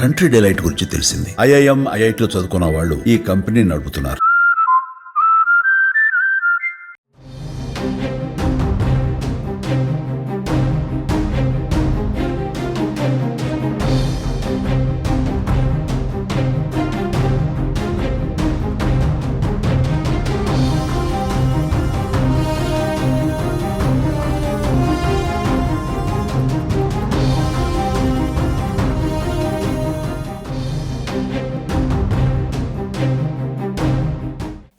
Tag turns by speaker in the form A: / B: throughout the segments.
A: Country delight గురించి తెలిసింది. IIM, ఐఐటిలో చదువుకున్న వాళ్ళు ఈ కంపెనీ నడుపుతున్నారు.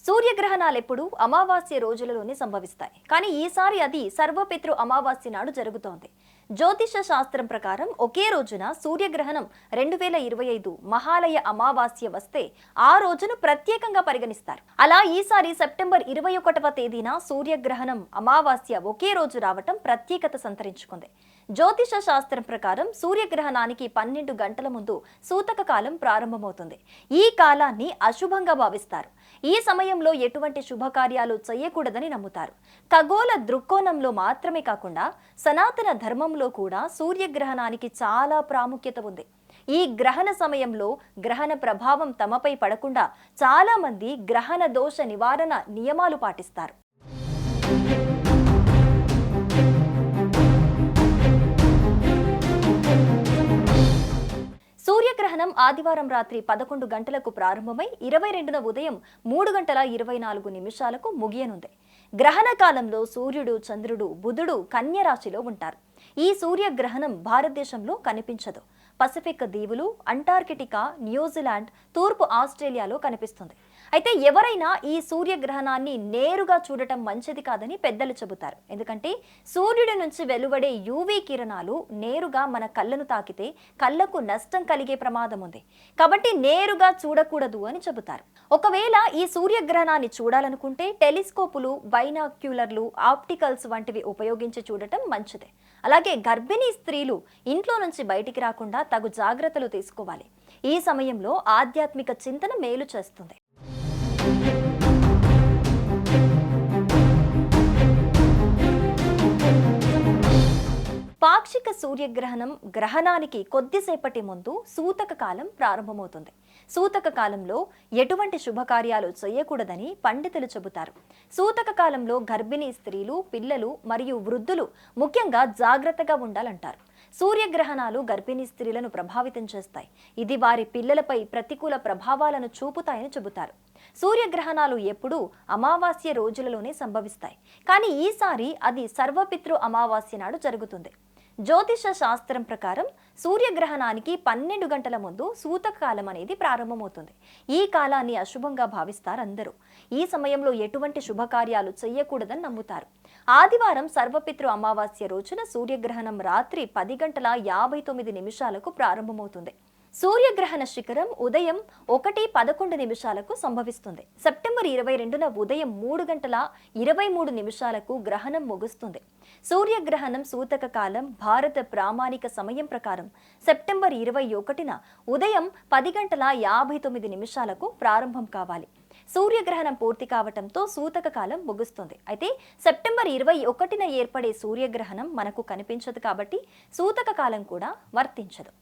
B: సూర్యగ్రహణాలెప్పుడు అమావాస్య రోజులలోనే సంభవిస్తాయి. కానీ ఈసారి అది సర్వపితృ అమావాస్య నాడు జరుగుతోంది. జ్యోతిష శాస్త్రం ప్రకారం ఒకే రోజున సూర్యగ్రహణం 2025 మహాలయ అమావాస్య వస్తే ఆ రోజును ప్రత్యేకంగా పరిగణిస్తారు. అలా ఈసారి సెప్టెంబర్ 21వ తేదీన సూర్యగ్రహణం అమావాస్య ఒకే రోజు రావటం ప్రత్యేకత సంతరించుకుంది. జ్యోతిష శాస్త్రం ప్రకారం సూర్యగ్రహణానికి 12 గంటల ముందు సూతక కాలం ప్రారంభమవుతుంది. ఈ కాలాన్ని అశుభంగా భావిస్తారు. ఈ సమయంలో ఎటువంటి శుభకార్యాలు చేయకూడదని నమ్ముతారు. ఖగోళ దృక్కోణంలో మాత్రమే కాకుండా సనాతన ధర్మంలో కూడా సూర్యగ్రహణానికి చాలా ప్రాముఖ్యత ఉంది. ఈ గ్రహణ సమయంలో గ్రహణ ప్రభావం తమపై పడకుండా చాలా మంది గ్రహణ దోష నివారణ నియమాలు పాటిస్తారు. సూర్యగ్రహణం ఆదివారం రాత్రి 11 గంటలకు ప్రారంభమై 22న ఉదయం 3:24 ముగియనుంది. గ్రహణ కాలంలో సూర్యుడు, చంద్రుడు, బుధుడు కన్య రాశిలో ఉంటారు. ఈ సూర్యగ్రహణం భారతదేశంలో కనిపించదు. పసిఫిక్ దీవులు, అంటార్కిటికా, న్యూజిలాండ్, తూర్పు ఆస్ట్రేలియాలో కనిపిస్తుంది. అయితే ఎవరైనా ఈ సూర్యగ్రహణాన్ని నేరుగా చూడటం మంచిది కాదని పెద్దలు చెబుతారు. ఎందుకంటే సూర్యుడి నుంచి వెలువడే యూవీ కిరణాలు నేరుగా మన కళ్ళను తాకితే కళ్ళకు నష్టం కలిగే ప్రమాదం ఉంది. కాబట్టి నేరుగా చూడకూడదు అని చెబుతారు. ఒకవేళ ఈ సూర్యగ్రహణాన్ని చూడాలనుకుంటే టెలిస్కోపులు, బైనాక్యులర్లు, ఆప్టికల్స్ వంటివి ఉపయోగించి చూడటం మంచిదే. అలాగే గర్భిణీ స్త్రీలు ఇంట్లో నుంచి బయటికి రాకుండా తగు జాగ్రత్తలు తీసుకోవాలి. ఈ సమయంలో ఆధ్యాత్మిక చింతన మేలు చేస్తుంది. పాక్షిక సూర్యగ్రహణం గ్రహణానికి కొద్దిసేపటి ముందు సూతక కాలం ప్రారంభమవుతుంది. సూతక కాలంలో ఎటువంటి శుభకార్యాలు చేయకూడదని పండితులు చెబుతారు. సూతక కాలంలో గర్భిణీ స్త్రీలు, పిల్లలు మరియు వృద్ధులు ముఖ్యంగా జాగ్రత్తగా ఉండాలంటారు. సూర్యగ్రహణాలు గర్భిణీ స్త్రీలను ప్రభావితం చేస్తాయి. ఇది వారి పిల్లలపై ప్రతికూల ప్రభావాలను చూపుతాయని చెబుతారు. సూర్యగ్రహణాలు ఎప్పుడూ అమావాస్య రోజులలోనే సంభవిస్తాయి. కానీ ఈసారి అది సర్వపితృ అమావాస్య నాడు జరుగుతుంది. జ్యోతిష శాస్త్రం ప్రకారం సూర్యగ్రహణానికి 12 గంటల ముందు సూతక కాలం అనేది ప్రారంభమవుతుంది. ఈ కాలాన్ని అశుభంగా భావిస్తారు అందరూ. ఈ సమయంలో ఎటువంటి శుభకార్యాలు చేయకూడదని నమ్ముతారు. ఆదివారం సర్వపితృ అమావాస్య రోజున సూర్యగ్రహణం రాత్రి 10:59 ప్రారంభమవుతుంది. సూర్యగ్రహణ శిఖరం ఉదయం 1:11 సంభవిస్తుంది. సెప్టెంబర్ 22న ఉదయం 3:23 గ్రహణం ముగుస్తుంది. సూర్యగ్రహణం సూతక కాలం భారత ప్రామాణిక సమయం ప్రకారం సెప్టెంబర్ 21న ఉదయం 10:59 ప్రారంభం కావాలి. సూర్యగ్రహణం పూర్తి కావటంతో సూతక కాలం ముగుస్తుంది. అయితే సెప్టెంబర్ 21న ఏర్పడే సూర్యగ్రహణం మనకు కనిపించదు కాబట్టి సూతక కాలం కూడా వర్తించదు.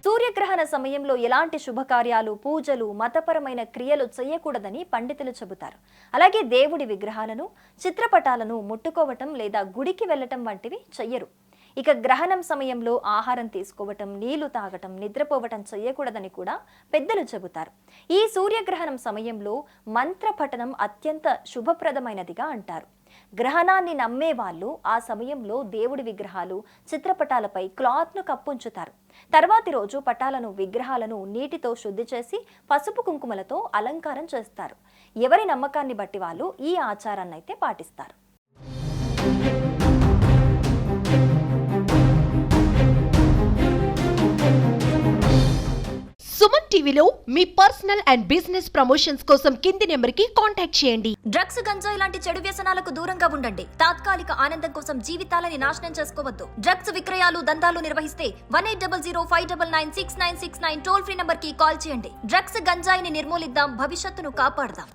B: సూర్యగ్రహణ సమయంలో ఎలాంటి శుభకార్యాలు, పూజలు, మతపరమైన క్రియలు చేయకూడదని పండితులు చెబుతారు. అలాగే దేవుడి విగ్రహాలను, చిత్రపటాలను ముట్టుకోవటం లేదా గుడికి వెళ్లటం వంటివి చెయ్యరు. ఇక గ్రహణం సమయంలో ఆహారం తీసుకోవటం, నీళ్లు తాగటం, నిద్రపోవటం చేయకూడదని కూడా పెద్దలు చెబుతారు. ఈ సూర్యగ్రహణం సమయంలో మంత్రపఠనం అత్యంత శుభప్రదమైనదిగా అంటారు. గ్రహణాన్ని నమ్మే వాళ్ళు ఆ సమయంలో దేవుడి విగ్రహాలు, చిత్రపటాలపై క్లాత్ను కప్పుంచుతారు. తర్వాతి రోజు పటాలను, విగ్రహాలను నీటితో శుద్ధి చేసి పసుపు కుంకుమలతో అలంకారం చేస్తారు. ఎవరి నమ్మకాన్ని బట్టి వాళ్ళు ఈ ఆచారాన్ని అయితే పాటిస్తారు.
C: సుమన్ టీవీలో మీ పర్సనల్ అండ్ బిజినెస్ ప్రమోషన్స్ కోసం కింది నెంబర్కి కాంటాక్ట్ చేయండి.
B: డ్రగ్స్, గంజాయి లాంటి చెడు వ్యసనాలకు దూరంగా ఉండండి. తాత్కాలిక ఆనందం కోసం జీవితాలని నాశనం చేసుకోవద్దు. డ్రగ్స్ విక్రయాలు, దందాలు నిర్వహిస్తే 1800599699 టోల్ ఫ్రీ నంబర్ కి కాల్ చేయండి. డ్రగ్స్, గంజాయిని నిర్మూలిద్దాం, భవిష్యత్తును కాపాడదాం.